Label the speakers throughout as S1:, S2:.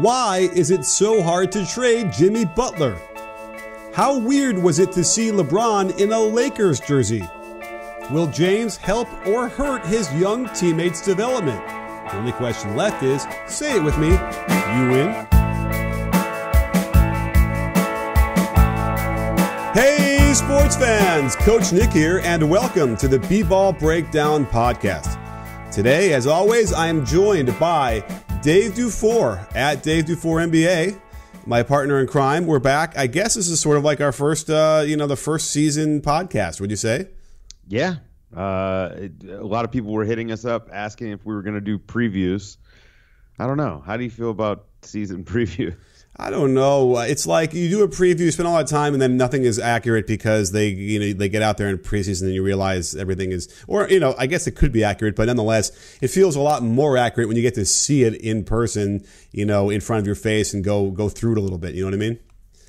S1: Why is it so hard to trade Jimmy Butler? How weird was it to see LeBron in a Lakers jersey? Will James help or hurt his young teammates' development? The only question left is, say it with me, you win. Hey sports fans, Coach Nick here, and welcome to the B-Ball Breakdown Podcast. Today, as always, I am joined by Dave DuFour at Dave DuFour NBA, my partner in crime. We're back. I guess this is sort of like our first, the first season podcast. Would you say?
S2: Yeah. A lot of people were hitting us up asking if we were going to do previews. I don't know. How do you feel about season preview?
S1: I don't know. It's like you do a preview, spend a lot of time, and then nothing is accurate because they get out there in preseason and you realize everything is, or I guess it could be accurate, but nonetheless, it feels a lot more accurate when you get to see it in person, in front of your face and go through it a little bit. You know what I mean?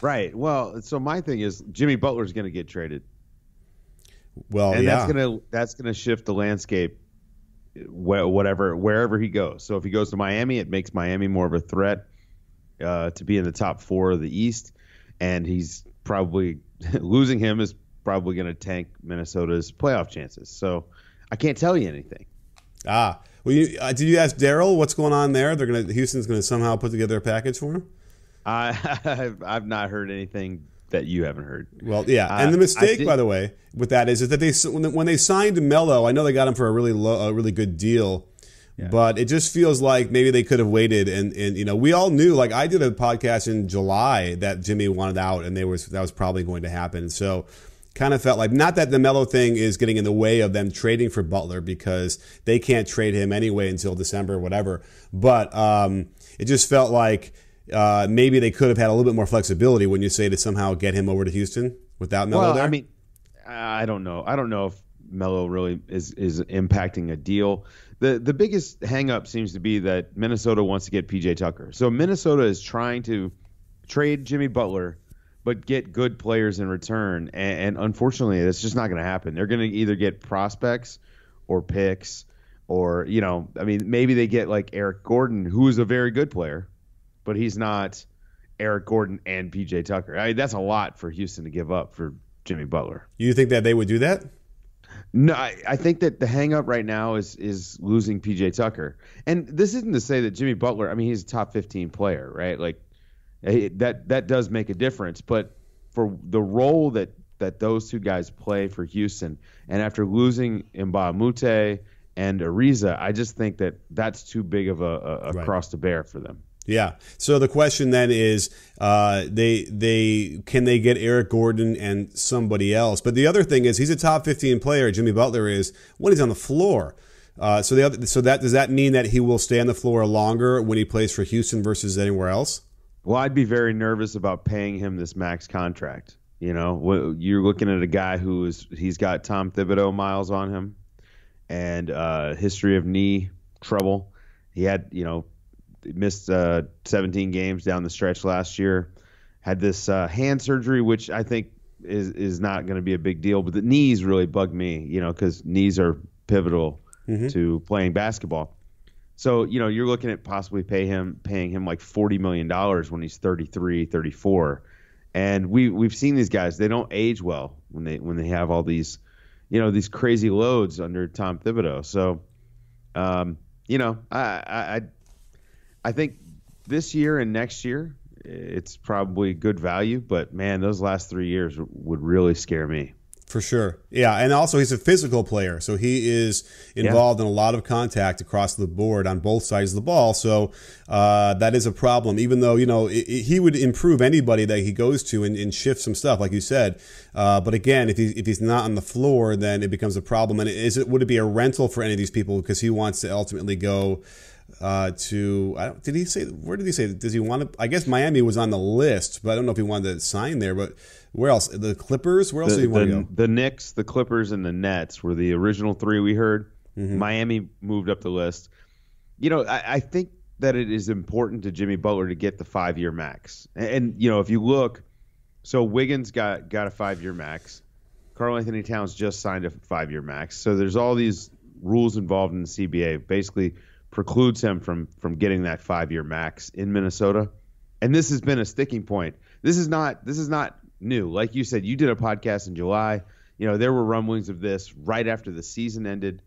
S2: Right. Well, so my thing is Jimmy Butler's going to get traded.
S1: Well,
S2: and
S1: yeah,
S2: that's gonna shift the landscape, wherever he goes. So if he goes to Miami, it makes Miami more of a threat to be in the top 4 of the East, and he's probably losing him is probably going to tank Minnesota's playoff chances. So I can't tell you anything.
S1: Well, did you ask Daryl what's going on there? Houston's going to somehow put together a package for him.
S2: I've not heard anything that you haven't heard.
S1: Well, yeah, and the mistake, by the way, with that is that when they signed Melo, I know they got him for a really good deal. Yeah. But it just feels like maybe they could have waited, and we all knew. Like I did a podcast in July that Jimmy wanted out, and that was probably going to happen. So, kind of felt like not that the Melo thing is getting in the way of them trading for Butler because they can't trade him anyway until December or whatever. But it just felt like maybe they could have had a little bit more flexibility when you say to somehow get him over to Houston without Melo there.
S2: I mean, I don't know. I don't know if Melo really is impacting a deal. The biggest hang-up seems to be that Minnesota wants to get P.J. Tucker. So Minnesota is trying to trade Jimmy Butler but get good players in return. And unfortunately, that's just not going to happen. They're going to either get prospects or picks or, maybe they get like Eric Gordon, who is a very good player, but he's not Eric Gordon and P.J. Tucker. That's a lot for Houston to give up for Jimmy Butler.
S1: You think that they would do that?
S2: No, I think that the hang-up right now is losing P.J. Tucker. And this isn't to say that Jimmy Butler, he's a top 15 player, right? Like that does make a difference. But for the role that those two guys play for Houston, and after losing Mbamute and Ariza, I just think that that's too big of a cross to bear for them.
S1: Yeah. So the question then is, they can they get Eric Gordon and somebody else? But the other thing is, he's a top 15 player. Jimmy Butler is when he's on the floor. Does that mean that he will stay on the floor longer when he plays for Houston versus anywhere else?
S2: Well, I'd be very nervous about paying him this max contract. You're looking at a guy he's got Tom Thibodeau miles on him, and history of knee trouble. He had missed 17 games down the stretch last year, had this hand surgery, which I think is not going to be a big deal, but the knees really bug me, because knees are pivotal to playing basketball. So, you're looking at possibly paying him like $40 million when he's 33, 34. And we've seen these guys, they don't age well when they have all these, these crazy loads under Tom Thibodeau. So, I think this year and next year, it's probably good value. But, man, those last 3 years would really scare me.
S1: For sure. Yeah, and also he's a physical player, so he is involved in a lot of contact across the board on both sides of the ball. So that is a problem, even though, he would improve anybody that he goes to and shift some stuff, like you said. But, again, if he's not on the floor, then it becomes a problem. And would it be a rental for any of these people because he wants to ultimately go where did he say, does he want to, I guess Miami was on the list, but I don't know if he wanted to sign there, but where else? The Clippers? Where else did he want to go?
S2: The Knicks, the Clippers, and the Nets were the original 3 we heard. Miami moved up the list. I think that it is important to Jimmy Butler to get the 5-year max. And if you look, so Wiggins got a 5-year max. Karl Anthony Towns just signed a 5-year max. So there's all these rules involved in the CBA, basically precludes him from getting that 5-year max in Minnesota. And this has been a sticking point. This is not new. Like you said, you did a podcast in July. There were rumblings of this right after the season ended.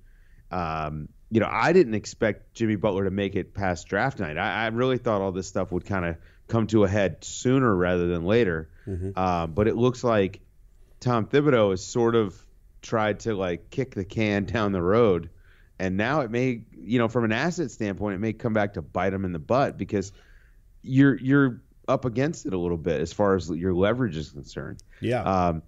S2: I didn't expect Jimmy Butler to make it past draft night. I really thought all this stuff would kind of come to a head sooner rather than later. Mm-hmm. But it looks like Tom Thibodeau has sort of tried to kick the can down the road. And now it may, from an asset standpoint, it may come back to bite him in the butt because you're up against it a little bit as far as your leverage is concerned.
S1: Yeah.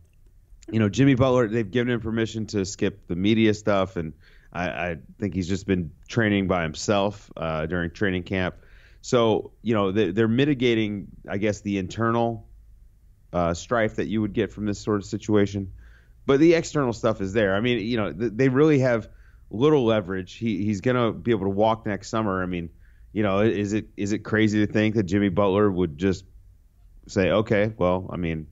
S2: Jimmy Butler, they've given him permission to skip the media stuff, and I think he's just been training by himself during training camp. So, they're mitigating, I guess, the internal strife that you would get from this sort of situation. But the external stuff is there. I mean, they really have little leverage. He's going to be able to walk next summer. I mean, is it crazy to think that Jimmy Butler would just say, okay, well, I mean,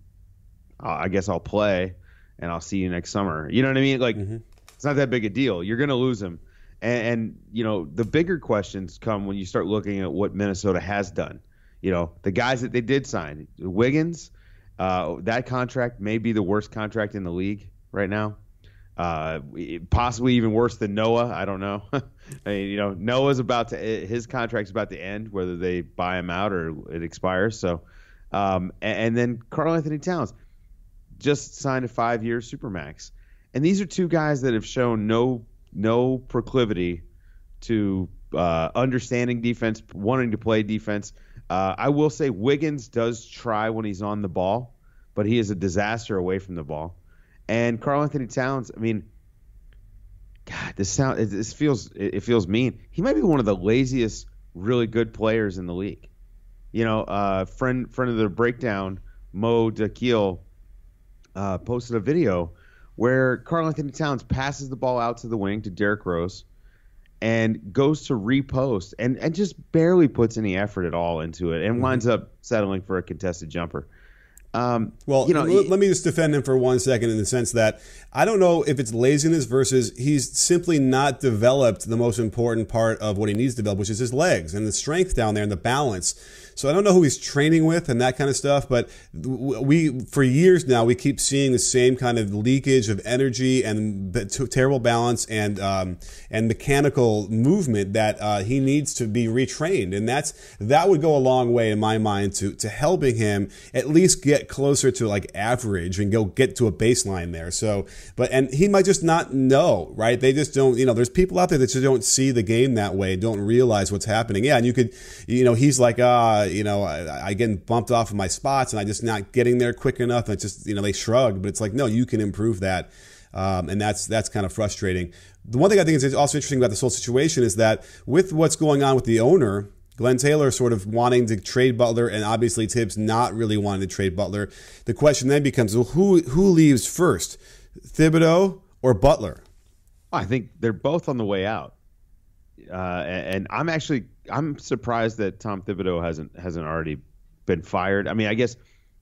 S2: I guess I'll play and I'll see you next summer. You know what I mean? Mm-hmm. It's not that big a deal. You're going to lose him. And the bigger questions come when you start looking at what Minnesota has done. The guys that they did sign, Wiggins, that contract may be the worst contract in the league right now. Possibly even worse than Noah. I don't know. I mean, Noah's his contract's about to end, whether they buy him out or it expires. So, and then Karl Anthony Towns just signed a 5-year supermax. And these are two guys that have shown no proclivity to understanding defense, wanting to play defense. I will say Wiggins does try when he's on the ball, but he is a disaster away from the ball. And Karl Anthony Towns, I mean, God, it feels mean. He might be one of the laziest, really good players in the league. Friend of the breakdown, Mo Dakhil, posted a video where Karl Anthony Towns passes the ball out to the wing to Derrick Rose and goes to repost and just barely puts any effort at all into it and winds up settling for a contested jumper.
S1: Let me just defend him for 1 second in the sense that I don't know if it's laziness versus he's simply not developed the most important part of what he needs to develop, which is his legs and the strength down there and the balance. So I don't know who he's training with and that kind of stuff, but for years now, we keep seeing the same kind of leakage of energy and terrible balance and mechanical movement that he needs to be retrained. And that would go a long way in my mind to helping him at least get closer to average and go get to a baseline there. So, and he might just not know, right? They just don't, there's people out there that just don't see the game that way, don't realize what's happening. Yeah. And you could, he's like, I getting bumped off of my spots and I just not getting there quick enough. And it's just, they shrug, but it's like, no, you can improve that. And that's kind of frustrating. The one thing I think is also interesting about this whole situation is that with what's going on with the owner, Glenn Taylor sort of wanting to trade Butler and obviously Thibs not really wanting to trade Butler. The question then becomes, well, who leaves first, Thibodeau or Butler?
S2: I think they're both on the way out. And I'm surprised that Tom Thibodeau hasn't already been fired. I mean, I guess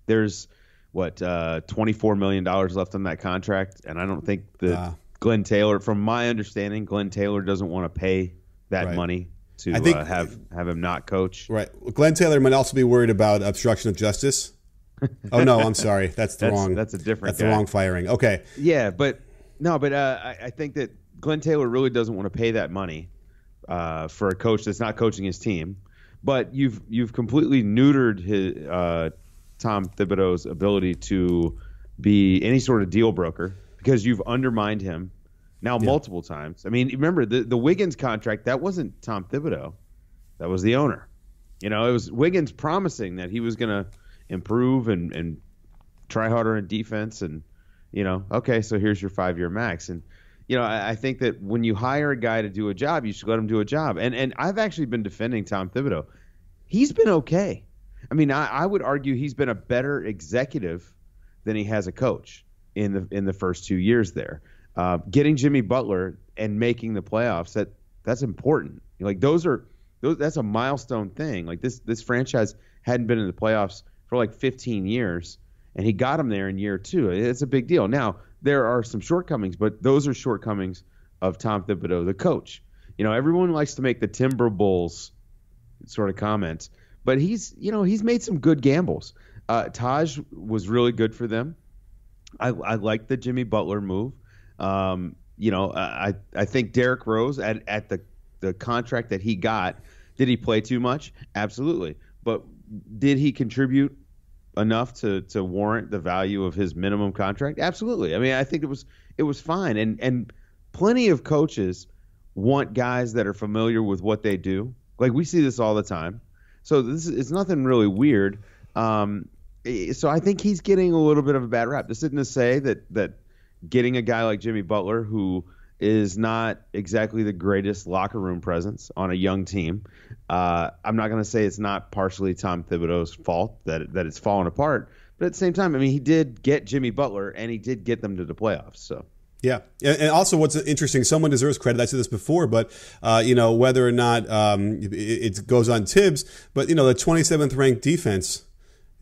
S2: there's $24 million left on that contract. And I don't think that Glenn Taylor, from my understanding, Glenn Taylor doesn't want to pay that money to have him not coach.
S1: Right. Glenn Taylor might also be worried about obstruction of justice. Oh no, I'm sorry. That's the wrong firing. Okay.
S2: Yeah, but I think that Glenn Taylor really doesn't want to pay that money for a coach that's not coaching his team. But you've completely neutered his Tom Thibodeau's ability to be any sort of deal broker because you've undermined him. Now, multiple times. I mean, remember, the Wiggins contract, that wasn't Tom Thibodeau. That was the owner. It was Wiggins promising that he was going to improve and try harder in defense. And, okay, so here's your 5-year max. And, I think that when you hire a guy to do a job, you should let him do a job. And I've actually been defending Tom Thibodeau. He's been okay. I mean, I would argue he's been a better executive than he has a coach in the first 2 years there. Getting Jimmy Butler and making the playoffs, that's important. That's a milestone thing. Like this franchise hadn't been in the playoffs for 15 years, and he got him there in year 2. It's a big deal. Now there are some shortcomings, but those are shortcomings of Tom Thibodeau, the coach. everyone likes to make the Timber Bulls sort of comments, but he's made some good gambles. Taj was really good for them. I like the Jimmy Butler move. I think Derrick Rose at the contract that he got, did he play too much? Absolutely. But did he contribute enough to warrant the value of his minimum contract? Absolutely. I mean, I think it was fine. And plenty of coaches want guys that are familiar with what they do. Like, we see this all the time. So it's nothing really weird. So I think he's getting a little bit of a bad rap. This isn't to say that getting a guy like Jimmy Butler, who is not exactly the greatest locker room presence on a young team, I'm not going to say it's not partially Tom Thibodeau's fault that it's fallen apart. But at the same time, I mean, he did get Jimmy Butler, and he did get them to the playoffs. So. Yeah.
S1: And also what's interesting, someone deserves credit. I said this before, but, whether or not it goes on Thibs, but, the 27th ranked defense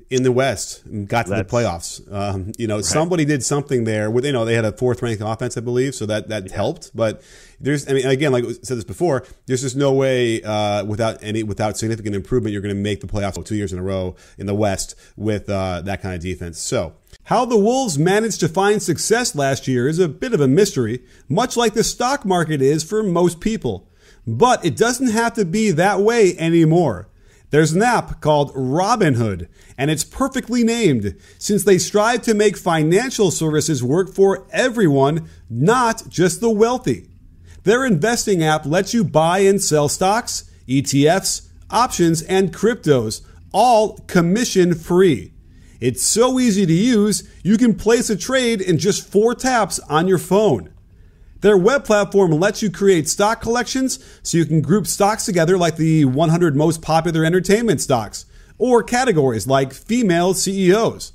S1: in the West got to the playoffs. Right. Somebody did something there with, they had a 4th ranked offense, I believe. So that helped. But again, like I said this before, there's just no way without significant improvement, you're going to make the playoffs 2 years in a row in the West with that kind of defense. So how the Wolves managed to find success last year is a bit of a mystery, much like the stock market is for most people. But it doesn't have to be that way anymore. There's an app called Robinhood, and it's perfectly named since they strive to make financial services work for everyone, not just the wealthy. Their investing app lets you buy and sell stocks, ETFs, options, and cryptos, all commission-free. It's so easy to use, you can place a trade in just 4 taps on your phone. Their web platform lets you create stock collections so you can group stocks together like the 100 most popular entertainment stocks, or categories like female CEOs.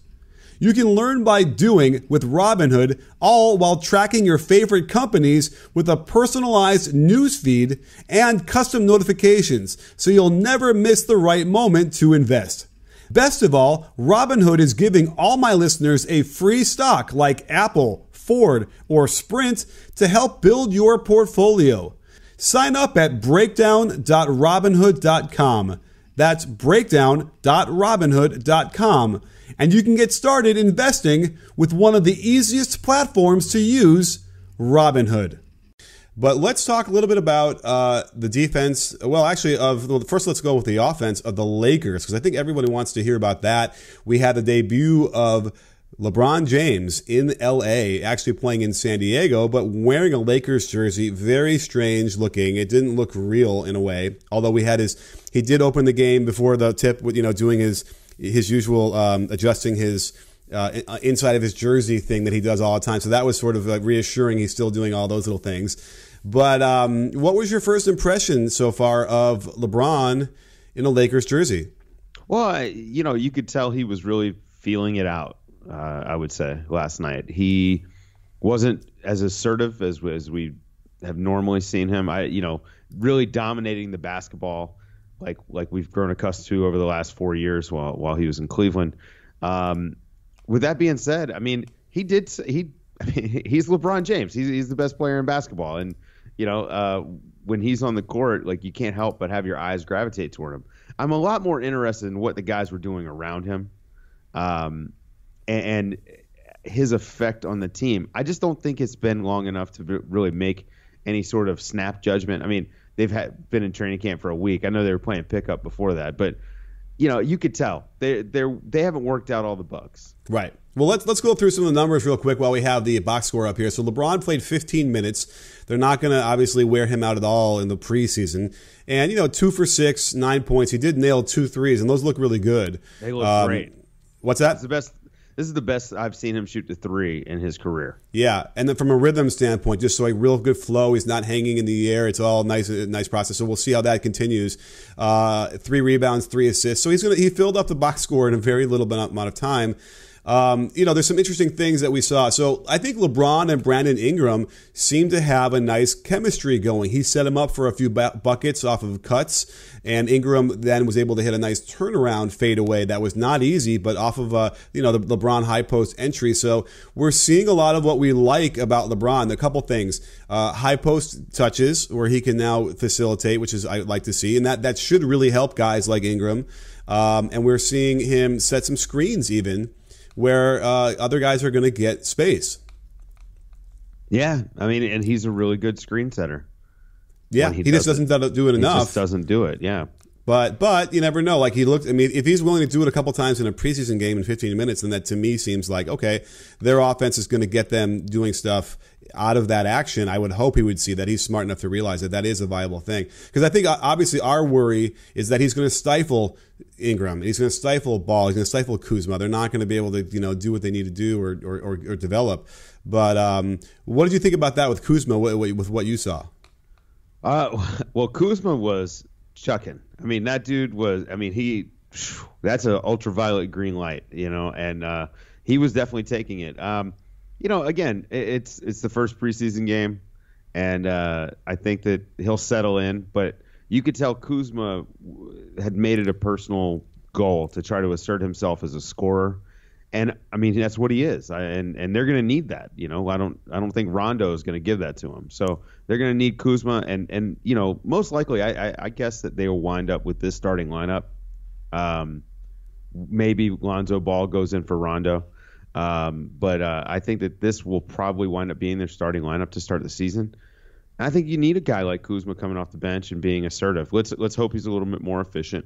S1: You can learn by doing with Robinhood, all while tracking your favorite companies with a personalized newsfeed and custom notifications, so you'll never miss the right moment to invest. Best of all, Robinhood is giving all my listeners a free stock like Apple, Ford, or Sprint to help build your portfolio. Sign up at breakdown.robinhood.com. That's breakdown.robinhood.com. And you can get started investing with one of the easiest platforms to use, Robinhood. But let's talk a little bit about the defense. Well, actually, first let's go with the offense of the Lakers, because I think everybody wants to hear about that. We had the debut of LeBron James in LA, actually playing in San Diego, but wearing a Lakers jersey. Very strange looking. It didn't look real in a way. Although he did open the game before the tip with, doing his usual adjusting his inside of his jersey thing that he does all the time. So that was sort of reassuring. He's still doing all those little things. But what was your first impression so far of LeBron in a Lakers jersey?
S2: Well, you could tell he was really feeling it out. I would say last night he wasn't as assertive as we have normally seen him. Really dominating the basketball like we've grown accustomed to over the last 4 years while he was in Cleveland. With that being said, I mean, he's LeBron James. He's the best player in basketball, and when he's on the court, like, you can't help but have your eyes gravitate toward him. I'm a lot more interested in what the guys were doing around him. And his effect on the team. I just don't think it's been long enough to really make any sort of snap judgment. I mean, they've been in training camp for a week. I know they were playing pickup before that, but you could tell they haven't worked out all the bugs.
S1: Right. Well, let's go through some of the numbers real quick while we have the box score up here. So LeBron played 15 minutes. They're not going to obviously wear him out at all in the preseason. And 2 for 6, 9 points. He did nail 2 threes, and those look really good.
S2: They look great.
S1: What's that?
S2: It's the best. This is the best I've seen him shoot the 3 in his career.
S1: Yeah, and then from a rhythm standpoint, just so a real good flow. He's not hanging in the air. It's all nice process. So we'll see how that continues. 3 rebounds, 3 assists. So he filled up the box score in a very little amount of time. There's some interesting things that we saw. So I think LeBron and Brandon Ingram seem to have a nice chemistry going. He set him up for a few buckets off of cuts, and Ingram then was able to hit a nice turnaround fadeaway that was not easy, but off of the LeBron high post entry. So we're seeing a lot of what we like about LeBron. A couple things: high post touches where he can now facilitate, which is I like to see, and that should really help guys like Ingram. And we're seeing him set some screens even, where other guys are going to get space.
S2: Yeah, I mean, and he's a really good screen setter.
S1: Yeah, he just doesn't do it enough.
S2: He just doesn't do it, yeah.
S1: But you never know. Like if he's willing to do it a couple times in a preseason game in 15 minutes, then that to me seems like, okay, their offense is going to get them doing stuff out of that action. I would hope he would see that. He's smart enough to realize that is a viable thing. Because I think obviously our worry is that he's going to stifle Ingram. He's going to stifle Ball. He's going to stifle Kuzma. They're not going to be able to do what they need to do or develop. But what did you think about that with Kuzma, with what you saw?
S2: Well, Kuzma was chucking. I mean, that dude was. I mean, that's an ultraviolet green light, and he was definitely taking it. Again, it's the first preseason game, and I think that he'll settle in. But you could tell Kuzma had made it a personal goal to try to assert himself as a scorer, and I mean that's what he is. And they're going to need that. I don't think Rondo is going to give that to him. So they're going to need Kuzma, and most likely I guess that they will wind up with this starting lineup. Maybe Lonzo Ball goes in for Rondo. But I think that this will probably wind up being their starting lineup to start the season. And I think you need a guy like Kuzma coming off the bench and being assertive. Let's hope he's a little bit more efficient.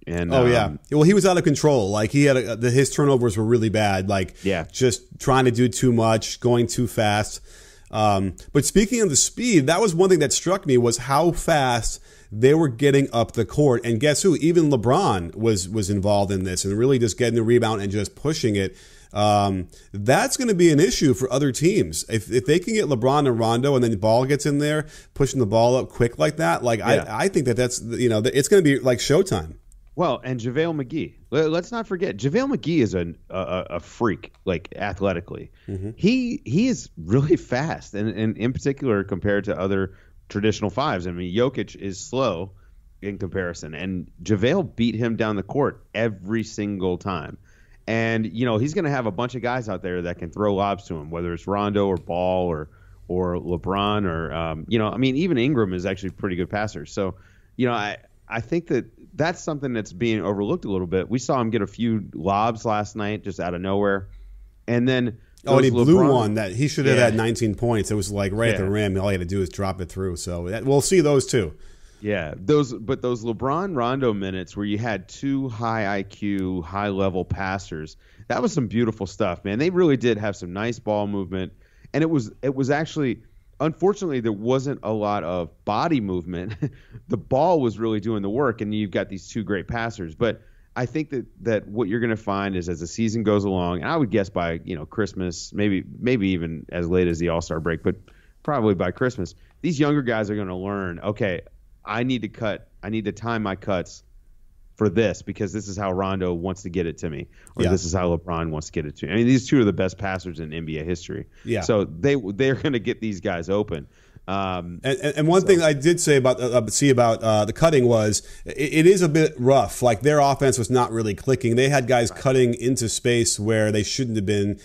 S2: And
S1: well, he was out of control. Like he had his turnovers were really bad. Like just trying to do too much, going too fast. But speaking of the speed, that was one thing that struck me was how fast they were getting up the court. And guess who? Even LeBron was involved in this and really just getting the rebound and just pushing it. That's going to be an issue for other teams. If they can get LeBron and Rondo and then the ball gets in there, pushing the ball up quick like that, I think that's it's going to be like showtime.
S2: Well, and JaVale McGee. Let's not forget, JaVale McGee is a freak, like athletically. Mm-hmm. He is really fast, and in particular compared to other traditional fives. I mean, Jokic is slow in comparison, and JaVale beat him down the court every single time. And he's going to have a bunch of guys out there that can throw lobs to him, whether it's Rondo or Ball or LeBron or even Ingram is actually a pretty good passer. So I think that's something that's being overlooked a little bit. We saw him get a few lobs last night just out of nowhere, and then
S1: and he blew one that he should have had 19 points. It was like right at the rim. All he had to do is drop it through. So we'll see those too.
S2: Yeah, those LeBron Rondo minutes where you had two high IQ, high level passers, that was some beautiful stuff, man. They really did have some nice ball movement, and it was actually, unfortunately, there wasn't a lot of body movement. The ball was really doing the work, and you've got these two great passers. But I think that what you're going to find is as the season goes along, and I would guess by Christmas, maybe even as late as the All-Star break, but probably by Christmas, these younger guys are going to learn, okay, I need to time my cuts for this because this is how Rondo wants to get it to me, or this is how LeBron wants to get it to me. I mean, these two are the best passers in NBA history. Yeah. So they're going to get these guys open.
S1: And one thing I did say about the cutting was it is a bit rough. Like their offense was not really clicking. They had guys cutting into space where they shouldn't have been.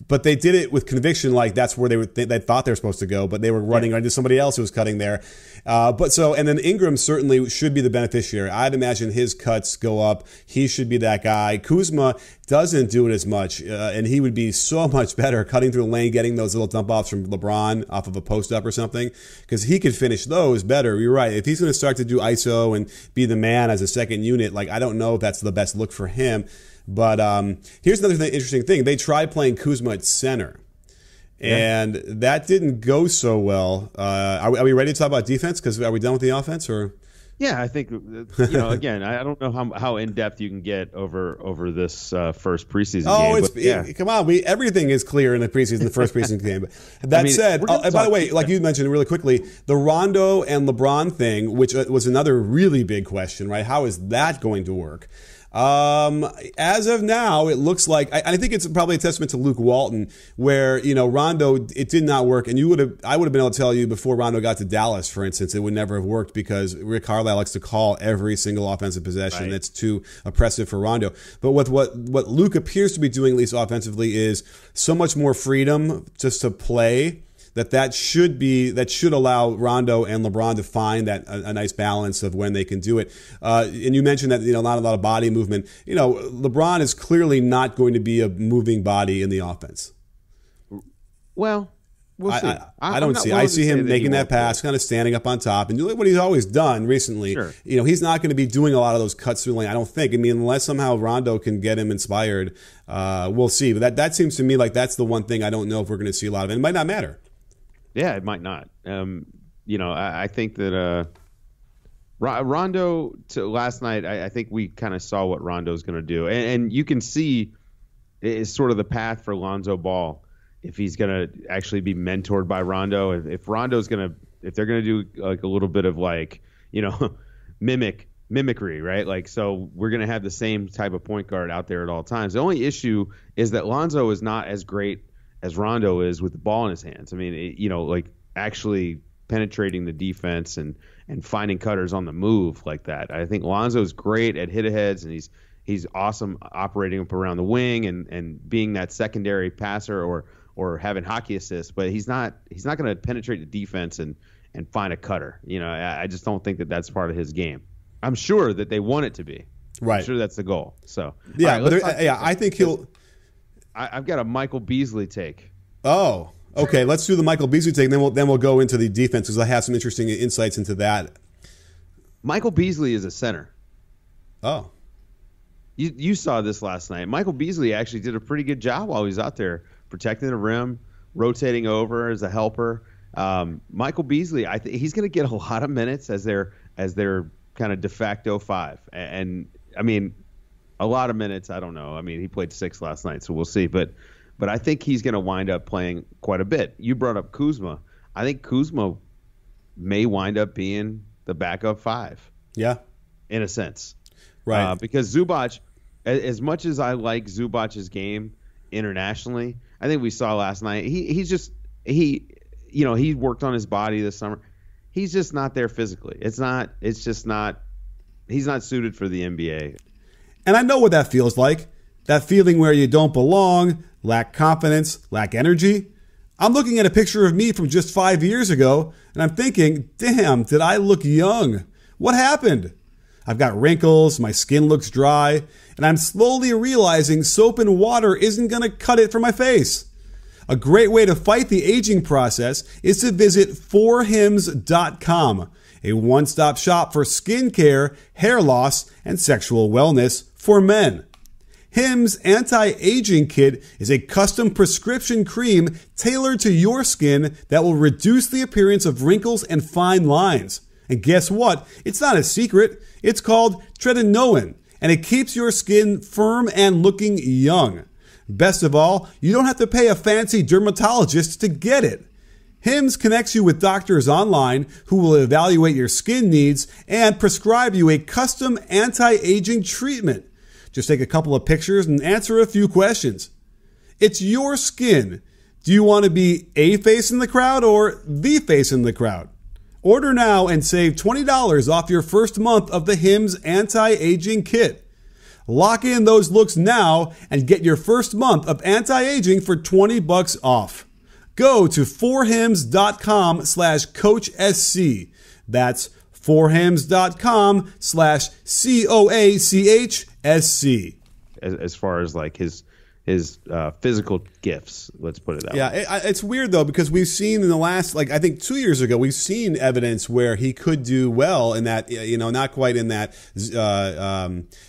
S1: But they did it with conviction, like that's where they thought they were supposed to go, but they were running into somebody else who was cutting there. And then Ingram certainly should be the beneficiary. I'd imagine his cuts go up. He should be that guy. Kuzma doesn't do it as much, and he would be so much better cutting through the lane, getting those little dump offs from LeBron off of a post up or something, because he could finish those better. You're right. If he's going to start to do ISO and be the man as a second unit, like I don't know if that's the best look for him. But here's another interesting thing. They tried playing Kuzma at center, and that didn't go so well. Are we ready to talk about defense? Because are we done with the offense? Or
S2: yeah, I think again, I don't know how in depth you can get over this first preseason game.
S1: Come on, everything is clear in the first preseason game. That said, and by the way, like you mentioned really quickly, the Rondo and LeBron thing, which was another really big question, right? How is that going to work? As of now, it looks like I think it's probably a testament to Luke Walton, where Rondo, it did not work, and I would have been able to tell you before Rondo got to Dallas, for instance, it would never have worked because Rick Carlisle likes to call every single offensive possession. Right. That's too oppressive for Rondo. But what Luke appears to be doing, at least offensively, is so much more freedom just to play. That should allow Rondo and LeBron to find that a nice balance of when they can do it. And you mentioned that not a lot of body movement. LeBron is clearly not going to be a moving body in the offense.
S2: Well, we'll see.
S1: I don't see. I see him making that pass, kind of standing up on top, and doing what he's always done recently.
S2: Sure.
S1: He's not going to be doing a lot of those cuts through the lane. I don't think. I mean, unless somehow Rondo can get him inspired, we'll see. But that seems to me like that's the one thing I don't know if we're going to see a lot of. And it might not matter.
S2: Yeah, it might not. I think that Rondo last night, I think we kind of saw what Rondo's going to do. And you can see it's sort of the path for Lonzo Ball if he's going to actually be mentored by Rondo. If Rondo's going to – if they're going to do like a little bit of like, mimicry, right? Like, so we're going to have the same type of point guard out there at all times. The only issue is that Lonzo is not as great as Rondo is with the ball in his hands. I mean, like actually penetrating the defense and finding cutters on the move like that. I think Lonzo's great at hit-aheads, and he's awesome operating up around the wing and being that secondary passer or having hockey assists, but he's not going to penetrate the defense and find a cutter. I just don't think that that's part of his game. I'm sure that they want it to be. Right. I'm sure that's the goal. So
S1: yeah, right, I think he'll.
S2: I've got a Michael Beasley take.
S1: Oh, okay. Let's do the Michael Beasley take, and then we'll go into the defense because I have some interesting insights into that.
S2: Michael Beasley is a center.
S1: Oh.
S2: You saw this last night. Michael Beasley actually did a pretty good job while he was out there protecting the rim, rotating over as a helper. Michael Beasley, I think he's going to get a lot of minutes as their kind of de facto five. And I mean, a lot of minutes, I don't know. I mean, he played 6 last night, so we'll see. But I think he's going to wind up playing quite a bit. You brought up Kuzma. I think Kuzma may wind up being the backup 5.
S1: Yeah.
S2: In a sense.
S1: Right.
S2: Because Zubac, as much as I like Zubac's game internationally, I think we saw last night, he worked on his body this summer. He's just not there physically. He's not suited for the NBA.
S1: And I know what that feels like. That feeling where you don't belong, lack confidence, lack energy. I'm looking at a picture of me from just 5 years ago, and I'm thinking, damn, did I look young? What happened? I've got wrinkles, my skin looks dry, and I'm slowly realizing soap and water isn't going to cut it for my face. A great way to fight the aging process is to visit forhims.com, a one-stop shop for skincare, hair loss, and sexual wellness for men. Hims Anti-Aging Kit is a custom prescription cream tailored to your skin that will reduce the appearance of wrinkles and fine lines. And guess what? It's not a secret. It's called tretinoin, and it keeps your skin firm and looking young. Best of all, you don't have to pay a fancy dermatologist to get it. Hims connects you with doctors online who will evaluate your skin needs and prescribe you a custom anti-aging treatment. Just take a couple of pictures and answer a few questions. It's your skin. Do you want to be a face in the crowd or the face in the crowd? Order now and save $20 off your first month of the Hims Anti-Aging Kit. Lock in those looks now and get your first month of anti-aging for $20 off. Go to forhims.com/coachsc. That's forhims.com/COACHSC.
S2: As far as like his physical gifts, let's put it that way.
S1: Yeah, it's weird though because we've seen in the last, I think 2 years ago, we've seen evidence where he could do well in that, not quite in that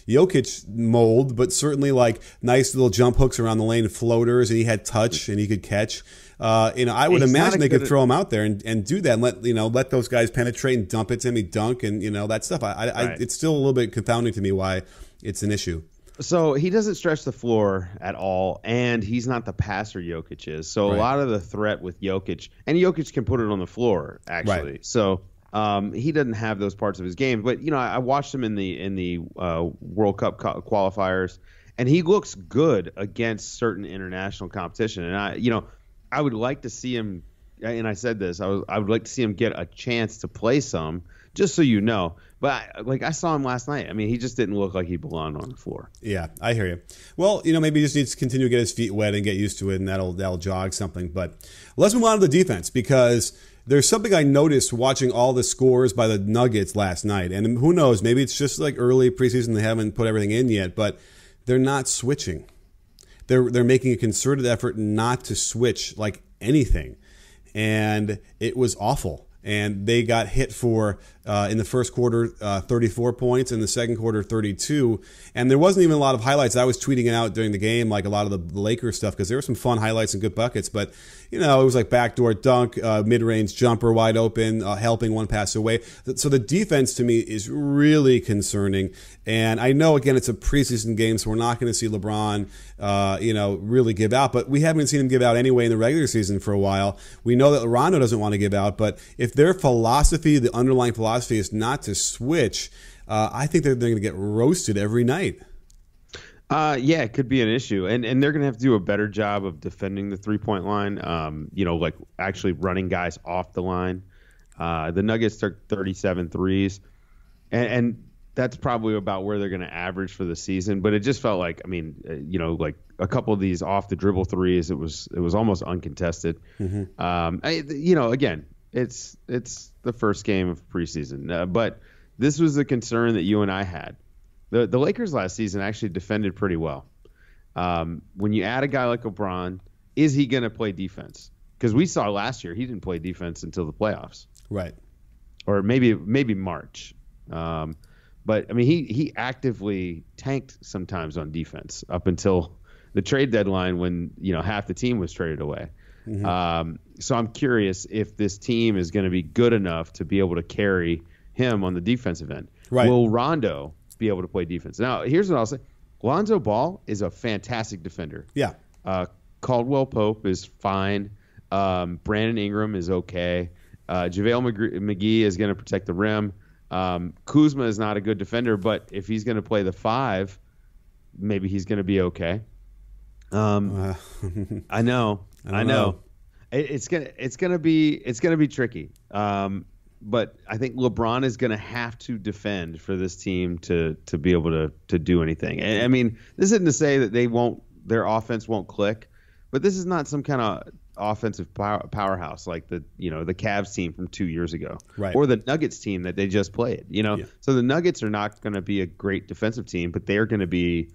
S1: Jokic mold, but certainly like nice little jump hooks around the lane, floaters, and he had touch and he could catch. I would imagine they could throw him out there and do that and let those guys penetrate and dump it to him, dunk and that stuff. Right. It's still a little bit confounding to me why it's an issue.
S2: So he doesn't stretch the floor at all, and he's not the passer Jokic is. So right. A lot of the threat with Jokic, and Jokic can put it on the floor, actually. Right. So He doesn't have those parts of his game, but I watched him in the World Cup qualifiers, and he looks good against certain international competition. And I would like to see him. And I said this, I would like to see him get a chance to play some, just so you know. But I saw him last night. I mean, he just didn't look like he belonged on the floor.
S1: Yeah, I hear you. Well, maybe he just needs to continue to get his feet wet and get used to it, and that'll jog something. But let's move on to the defense, because there's something I noticed watching all the scores by the Nuggets last night. And who knows, maybe it's just like early preseason, they haven't put everything in yet, but they're not switching. They're making a concerted effort not to switch like anything. And it was awful. And they got hit for, in the first quarter, 34 points, in the second quarter, 32. And there wasn't even a lot of highlights. I was tweeting it out during the game, like a lot of the Lakers stuff, because there were some fun highlights and good buckets. But, it was like backdoor dunk, mid-range jumper wide open, helping one pass away. So the defense, to me, is really concerning. And I know, again, it's a preseason game, so we're not going to see LeBron, really give out. But we haven't seen him give out anyway in the regular season for a while. We know that Rondo doesn't want to give out. But if their philosophy, the underlying philosophy, is not to switch, I think they're going to get roasted every night.
S2: Yeah, it could be an issue. And they're going to have to do a better job of defending the three-point line, like actually running guys off the line. The Nuggets took 37 threes. And that's probably about where they're going to average for the season. But it just felt like, like a couple of these off the dribble threes, it was almost uncontested. Mm-hmm. Again, it's the first game of preseason. But this was a concern that you and I had. The Lakers last season actually defended pretty well. When you add a guy like LeBron, is he going to play defense? Because we saw last year he didn't play defense until the playoffs.
S1: Right. Or
S2: maybe March. But, he actively tanked sometimes on defense up until the trade deadline when, half the team was traded away. Mm-hmm. So I'm curious if this team is going to be good enough to be able to carry him on the defensive end.
S1: Right.
S2: Will Rondo be able to play defense? Now, here's what I'll say. Lonzo Ball is a fantastic defender.
S1: Yeah.
S2: Caldwell Pope is fine. Brandon Ingram is okay. JaVale McGee is going to protect the rim. Kuzma is not a good defender, but if he's going to play the 5, maybe he's going to be okay. I know. It's gonna be tricky. But I think LeBron is going to have to defend for this team to be able to do anything. And, this isn't to say that their offense won't click, but this is not some kind of offensive powerhouse like the Cavs team from 2 years ago,
S1: right,
S2: or the Nuggets team that they just played.
S1: Yeah.
S2: So the Nuggets are not going to be a great defensive team, but they're going to be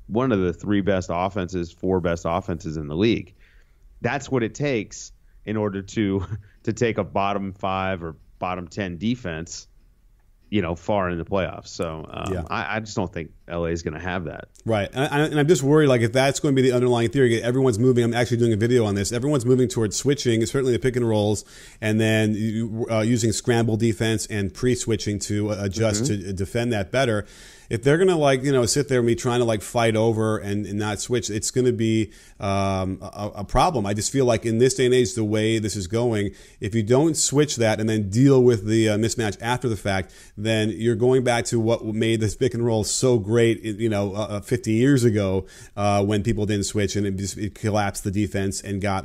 S2: one of the 4 best offenses in the league. That's what it takes in order to take a bottom 5 or bottom 10 defense, far in the playoffs. So I just don't think LA is going to have that.
S1: Right. And I'm just worried, like, if that's going to be the underlying theory, everyone's moving. I'm actually doing a video on this. Everyone's moving towards switching, certainly the pick and rolls, and then using scramble defense and pre-switching to adjust to defend that better. If they're going to, sit there and be trying to, fight over and not switch, it's going to be a problem. I just feel like in this day and age, the way this is going, if you don't switch that and then deal with the mismatch after the fact, then you're going back to what made this pick and roll so great, 50 years ago when people didn't switch, and it collapsed the defense and got,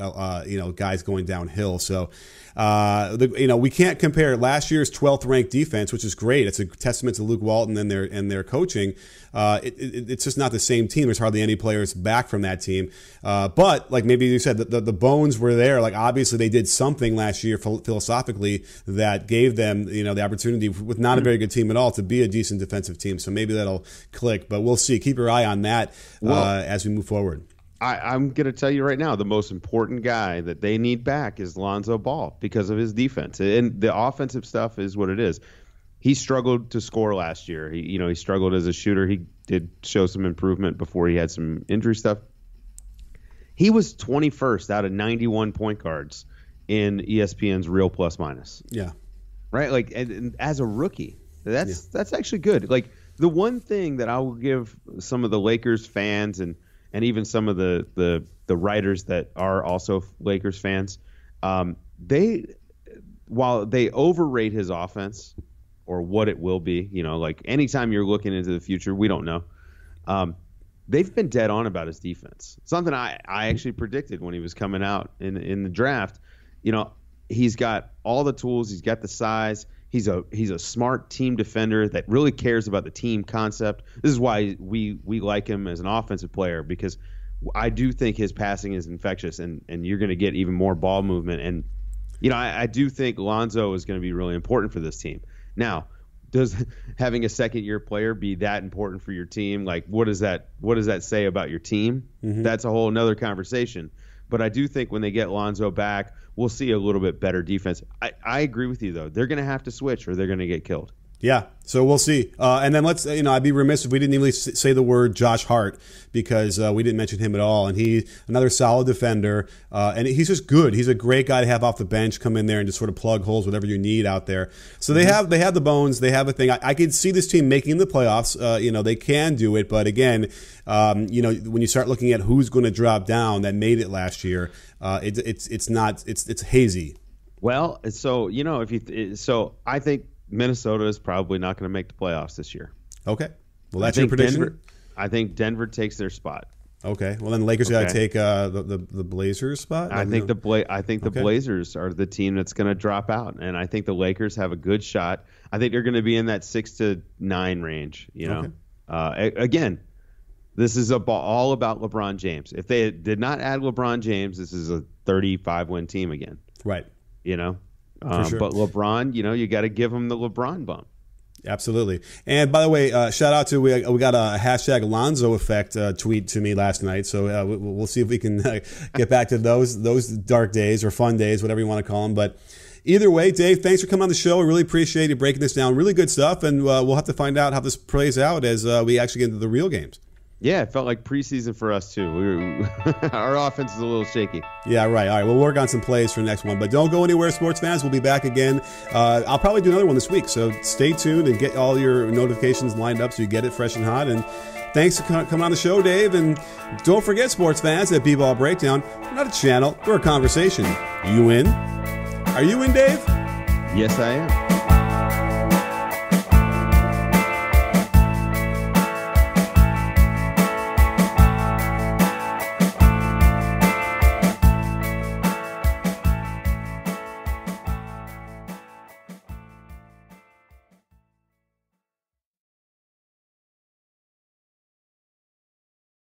S1: guys going downhill. So, we can't compare last year's 12th ranked defense, which is great. It's a testament to Luke Walton and their coaching. It's just not the same team. There's hardly any players back from that team. But like maybe you said, the bones were there. Like obviously they did something last year philosophically that gave them, the opportunity with not a very good team at all to be a decent defensive team. So maybe that'll click, but we'll see. Keep your eye on that as we move forward.
S2: I'm going to tell you right now, the most important guy that they need back is Lonzo Ball because of his defense. And the offensive stuff is what it is. He struggled to score last year. He struggled as a shooter. He did show some improvement before he had some injury stuff. He was 21st out of 91 point guards in ESPN's real plus minus.
S1: Yeah.
S2: Right? Like, and as a rookie, that's actually good. Like, the one thing that I will give some of the Lakers fans and even some of the writers that are also Lakers fans, while they overrate his offense or what it will be, like anytime you're looking into the future, we don't know. They've been dead on about his defense. Something I actually predicted when he was coming out in the draft. He's got all the tools. He's got the size. He's a smart team defender that really cares about the team concept. This is why we like him as an offensive player, because I do think his passing is infectious, and you're going to get even more ball movement. And I do think Lonzo is going to be really important for this team. Now, does having a second-year player be that important for your team? Like, what does that say about your team? Mm-hmm. That's a whole another conversation. But I do think when they get Lonzo back, we'll see a little bit better defense. I agree with you, though. They're going to have to switch or they're going to get killed.
S1: Yeah, so we'll see. And then let's, I'd be remiss if we didn't even say the word Josh Hart, because we didn't mention him at all. And he's another solid defender, and he's just good. He's a great guy to have off the bench, come in there and just sort of plug holes, whatever you need out there. So they have the bones, they have a thing. I could see this team making the playoffs. They can do it, but again, when you start looking at who's going to drop down that made it last year, it's hazy.
S2: Well, so I think Minnesota is probably not going to make the playoffs this year.
S1: Okay. Well, that's your prediction?
S2: I think Denver takes their spot.
S1: Okay. Well, then the Lakers got to take the Blazers spot?
S2: I think the Blazers are the team that's going to drop out, and I think the Lakers have a good shot. I think they're going to be in that 6 to 9 range, Okay. Again, this is all about LeBron James. If they did not add LeBron James, this is a 35-win team again.
S1: Right.
S2: Sure. But LeBron, you got to give him the LeBron bump.
S1: Absolutely. And by the way, shout out to we got a hashtag Lonzo effect tweet to me last night. So we'll see if we can get back to those dark days or fun days, whatever you want to call them. But either way, Dave, thanks for coming on the show. I really appreciate you breaking this down. Really good stuff. And we'll have to find out how this plays out as we actually get into the real games.
S2: Yeah, it felt like preseason for us, too. Our offense is a little shaky.
S1: Yeah, right. All right, we'll work on some plays for the next one. But don't go anywhere, sports fans. We'll be back again. I'll probably do another one this week, so stay tuned and get all your notifications lined up so you get it fresh and hot. And thanks for coming on the show, Dave. And don't forget, sports fans, that B-Ball Breakdown, we're not a channel, we're a conversation. You in? Are you in, Dave?
S2: Yes, I am.